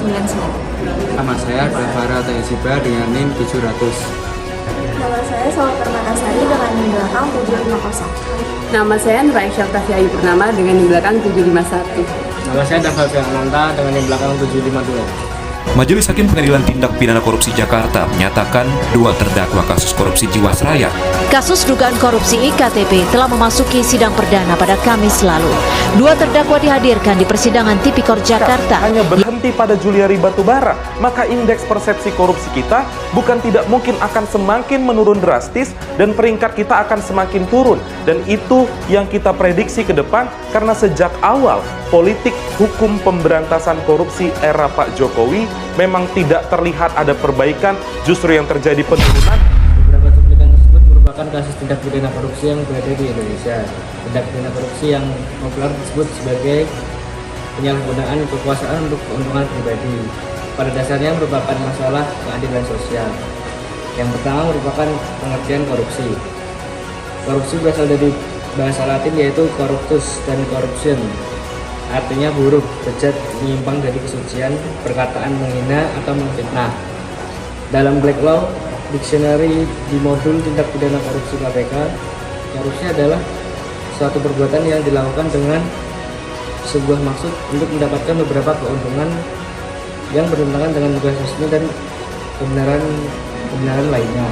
Nama saya Davara Taisiba dengan NIM 700. Nama saya Salwa Permatasari dengan NIM belakang 750. Nama saya Nur Aisyah Tasyayu Purnama dengan NIM belakang 751. Nama saya Daval Ananta dengan NIM belakang 752. Majelis Hakim Pengadilan Tindak Pidana Korupsi Jakarta menyatakan 2 terdakwa kasus korupsi Jiwasraya. Kasus dugaan korupsi IKTP telah memasuki sidang perdana pada Kamis lalu. 2 terdakwa dihadirkan di persidangan Tipikor Jakarta. Hanya berhenti pada Juliari Batubara, maka indeks persepsi korupsi kita bukan tidak mungkin akan semakin menurun drastis dan peringkat kita akan semakin turun. Dan itu yang kita prediksi ke depan karena sejak awal politik hukum pemberantasan korupsi era Pak Jokowi memang tidak terlihat ada perbaikan, justru yang terjadi penurunan. Beberapa cuplikan tersebut merupakan kasus tindak pidana korupsi yang berada di Indonesia. Tindak pidana korupsi yang populer disebut sebagai penyalahgunaan kekuasaan untuk keuntungan pribadi. Pada dasarnya merupakan masalah keadilan sosial. Yang pertama merupakan pengertian korupsi. Korupsi berasal dari bahasa Latin yaitu corruptus dan corruption. Artinya buruk, bejat, menyimpang dari kesucian, perkataan menghina atau memfitnah. Dalam Black Law Dictionary di modul tindak pidana korupsi KPK, korupsi adalah suatu perbuatan yang dilakukan dengan sebuah maksud untuk mendapatkan beberapa keuntungan yang bertentangan dengan tugas resmi dan kebenaran lainnya.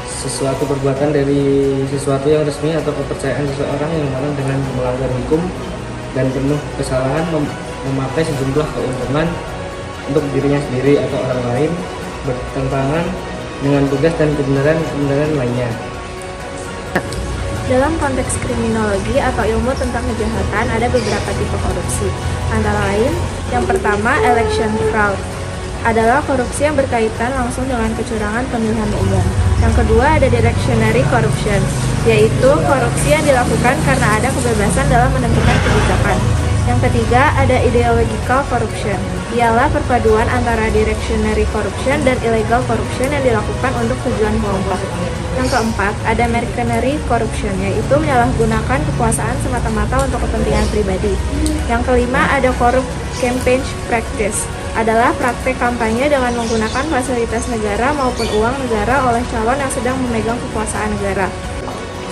Sesuatu perbuatan dari sesuatu yang resmi atau kepercayaan seseorang yang melakukan dengan melanggar hukum dan penuh kesalahan memakai sejumlah keuntungan untuk dirinya sendiri atau orang lain bertentangan dengan tugas dan kebenaran lainnya. Dalam konteks kriminologi atau ilmu tentang kejahatan ada beberapa tipe korupsi. Antara lain, yang pertama election fraud adalah korupsi yang berkaitan langsung dengan kecurangan pemilihan umum. Yang kedua ada directionary corruption, yaitu korupsi yang dilakukan karena ada kebebasan dalam menentukan kebijakan. Yang ketiga ada ideological corruption, ialah perpaduan antara directionary corruption dan illegal corruption yang dilakukan untuk tujuan kelompok. Yang keempat ada mercenary corruption, yaitu menyalahgunakan kekuasaan semata-mata untuk kepentingan pribadi. Yang kelima ada corrupt campaign practice, adalah praktek kampanye dengan menggunakan fasilitas negara maupun uang negara oleh calon yang sedang memegang kekuasaan negara.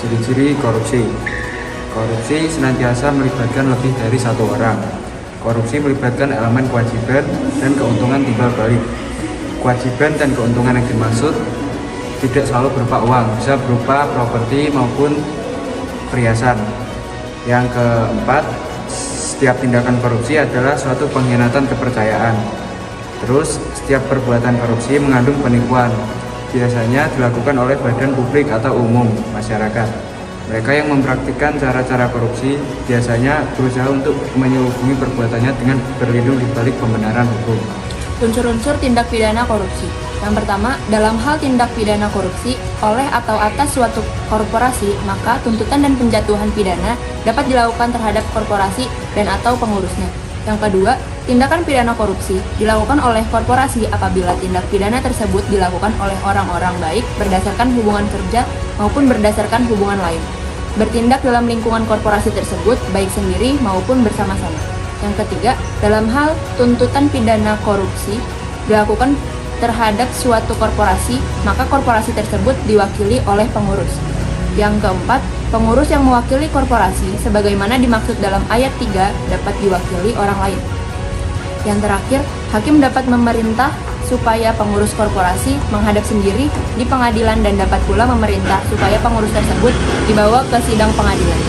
Ciri-ciri korupsi. Korupsi senantiasa melibatkan lebih dari satu orang. Korupsi melibatkan elemen kewajiban dan keuntungan timbal balik. Kewajiban dan keuntungan yang dimaksud tidak selalu berupa uang, bisa berupa properti maupun perhiasan. Yang keempat, setiap tindakan korupsi adalah suatu pengkhianatan kepercayaan. Terus, setiap perbuatan korupsi mengandung penipuan. Biasanya dilakukan oleh badan publik atau umum masyarakat. Mereka yang mempraktikkan cara-cara korupsi biasanya berusaha untuk menyelubungi perbuatannya dengan berlindung di balik pembenaran hukum. Unsur-unsur tindak pidana korupsi. Yang pertama, dalam hal tindak pidana korupsi oleh atau atas suatu korporasi, maka tuntutan dan penjatuhan pidana dapat dilakukan terhadap korporasi dan atau pengurusnya. Yang kedua, tindakan pidana korupsi dilakukan oleh korporasi apabila tindak pidana tersebut dilakukan oleh orang-orang baik berdasarkan hubungan kerja maupun berdasarkan hubungan lain. Bertindak dalam lingkungan korporasi tersebut baik sendiri maupun bersama-sama. Yang ketiga, dalam hal tuntutan pidana korupsi dilakukan terhadap suatu korporasi, maka korporasi tersebut diwakili oleh pengurus. Yang keempat, pengurus yang mewakili korporasi sebagaimana dimaksud dalam ayat 3 dapat diwakili orang lain. Yang terakhir, hakim dapat memerintah supaya pengurus korporasi menghadap sendiri di pengadilan dan dapat pula memerintah supaya pengurus tersebut dibawa ke sidang pengadilan.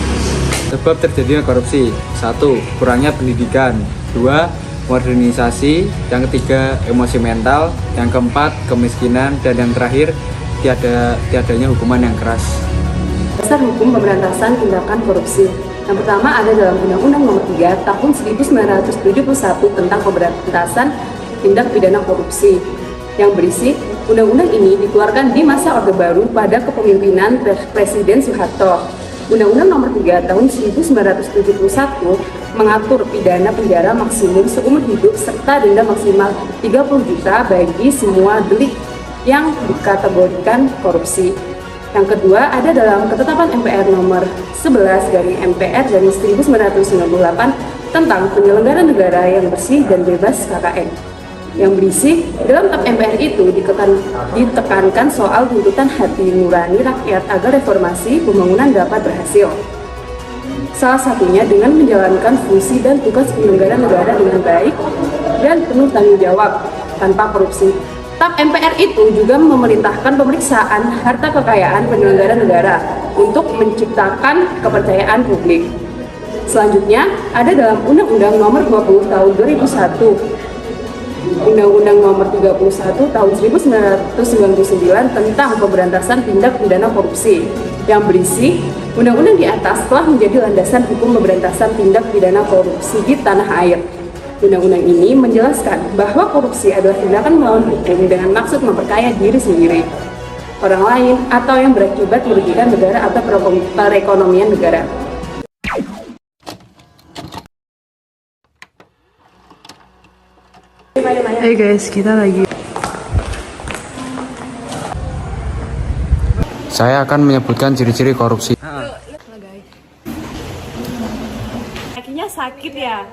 Sebab terjadinya korupsi: 1. Kurangnya pendidikan. 2. Modernisasi. Yang ketiga, emosi mental. Yang keempat, kemiskinan. Dan yang terakhir, tiadanya hukuman yang keras. Dasar hukum pemberantasan tindakan korupsi. Yang pertama ada dalam Undang-Undang Nomor 3 Tahun 1971 tentang pemberantasan tindak pidana korupsi, yang berisi undang-undang ini dikeluarkan di masa Orde Baru pada kepemimpinan Presiden Soeharto. Undang-Undang Nomor 3 Tahun 1971 mengatur pidana penjara maksimum seumur hidup serta denda maksimal 30 juta bagi semua delik yang dikategorikan korupsi. Yang kedua ada dalam Ketetapan MPR Nomor 11/MPR dari 1998 tentang penyelenggaraan negara yang bersih dan bebas KKN. yang berisi dalam TAP MPR itu ditekankan soal tuntutan hati nurani rakyat agar reformasi pembangunan dapat berhasil. Salah satunya dengan menjalankan fungsi dan tugas penyelenggara negara dengan baik dan penuh tanggung jawab tanpa korupsi. TAP MPR itu juga memerintahkan pemeriksaan harta kekayaan penyelenggara negara untuk menciptakan kepercayaan publik. Selanjutnya, ada dalam Undang-Undang Nomor 20 Tahun 2001, Undang-Undang Nomor 31 Tahun 1999 tentang Pemberantasan Tindak Pidana Korupsi yang berisi undang-undang di atas telah menjadi landasan hukum pemberantasan tindak pidana korupsi di tanah air. Undang-undang ini menjelaskan bahwa korupsi adalah tindakan melawan hukum dengan maksud memperkaya diri sendiri, orang lain, atau yang berakibat merugikan negara atau perekonomian negara. Hey guys, kita lagi. Saya akan menyebutkan ciri-ciri korupsi. Kakinya sakit ya?